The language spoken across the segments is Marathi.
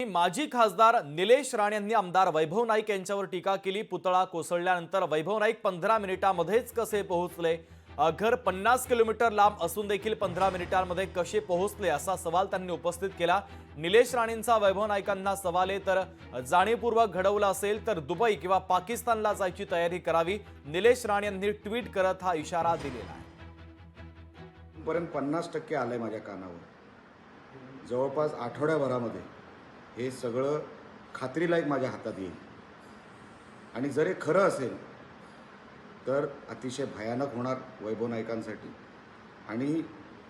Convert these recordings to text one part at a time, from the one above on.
माजी खासदार निलेश राणे यांनी आमदार वैभव नाईक यांच्यावर टीका केली। पुतळा कोसळल्यानंतर वैभव नाईक 15 मिनिटांमध्येच कसे पोहोचले? घर 50 किलोमीटर लांब असून देखील 15 मिनिटांमध्ये कसे पोहोचले असा सवाल त्यांनी उपस्थित केला। निलेश राणेंचा वैभव नाईकांना सवाल आहे, तर जाणीवपूर्वक घडवलं असेल तर दुबई किंवा पाकिस्तानला जायची तयारी करावी। निलेश राणे यांनी ट्विट करत हा इशारा दिलेला आहे। पर्यंत 50% आलंय माझ्या कानावर। जवळपास आठवड्याभरामध्ये हे सगळं खात्रीलायक माझ्या हातात येईल आणि जर हे खरं असेल तर अतिशय भयानक होणार वैभव नाईकांसाठी। आणि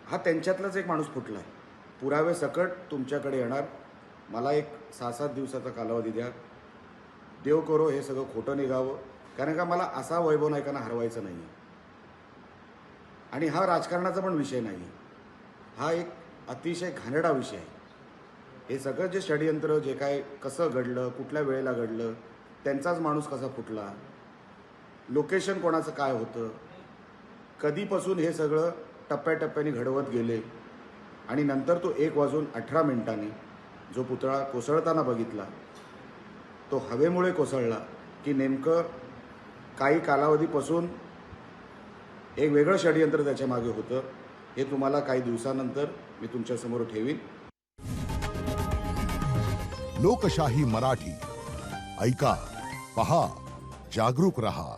हा त्यांच्यातलाच एक माणूस फुटला आहे। पुरावे सकट तुमच्याकडे येणार। मला एक 6-7 दिवसाचा कालावधी द्या। देव करो हे सगळं खोटं निघावं, कारण का मला असा वैभव नाईकांना हरवायचं नाही आहे। आणि हा राजकारणाचा पण विषय नाही आहे, हा एक अतिशय घाणेरडा विषय आहे। हे सगळं जे षडयंत्र, जे काय कसं घडलं, कुठल्या वेळेला घडलं, त्यांचाच माणूस कसा फुटला, लोकेशन कोणाचं काय होतं, कधीपासून हे सगळं टप्प्याटप्प्याने घडवत गेले आणि नंतर तो 1:18 जो पुतळा कोसळताना बघितला तो हवेमुळे कोसळला की नेमकं काही कालावधीपासून एक वेगळं षडयंत्र त्याच्या मागे होतं, हे तुम्हाला काही दिवसानंतर मी तुमच्यासमोर ठेवीन। लोकशाही मराठी ऐका, पहा, जागरूक रहा।